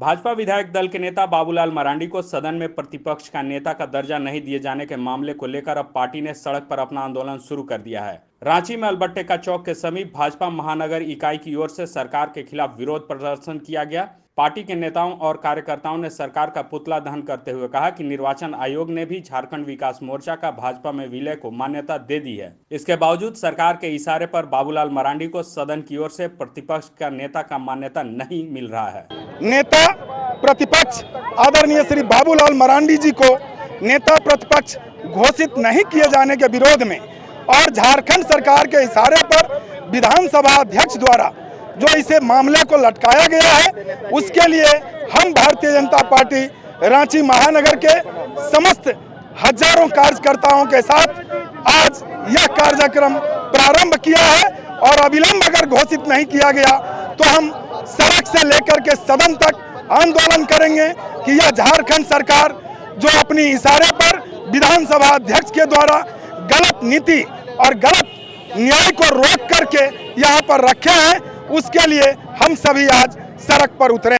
भाजपा विधायक दल के नेता बाबूलाल मरांडी को सदन में प्रतिपक्ष का नेता का दर्जा नहीं दिए जाने के मामले को लेकर अब पार्टी ने सड़क पर अपना आंदोलन शुरू कर दिया है। रांची में अलबट्टेका चौक के समीप भाजपा महानगर इकाई की ओर से सरकार के खिलाफ विरोध प्रदर्शन किया गया। पार्टी के नेताओं और कार्यकर्ताओं ने सरकार का पुतला दहन करते हुए कहा कि निर्वाचन आयोग ने भी झारखंड विकास मोर्चा का भाजपा में विलय को मान्यता दे दी है। इसके बावजूद सरकार के इशारे पर बाबूलाल मरांडी को सदन की ओर से प्रतिपक्ष का नेता का मान्यता नहीं मिल रहा है। नेता प्रतिपक्ष आदरणीय श्री बाबूलाल मरांडी जी को नेता प्रतिपक्ष घोषित नहीं किए जाने के विरोध में और झारखंड सरकार के इशारे पर विधानसभा अध्यक्ष द्वारा जो इसे मामले को लटकाया गया है, उसके लिए हम भारतीय जनता पार्टी रांची महानगर के समस्त हजारों कार्यकर्ताओं के साथ आज यह कार्यक्रम प्रारंभ किया है और अविलंब अगर घोषित नहीं किया गया तो हम सड़क से लेकर के सदन तक आंदोलन करेंगे कि यह झारखंड सरकार जो अपनी इशारे पर विधानसभा अध्यक्ष के द्वारा गलत नीति और गलत न्याय को रोक करके यहाँ पर रखे हैं, उसके लिए हम सभी आज सड़क पर उतरे।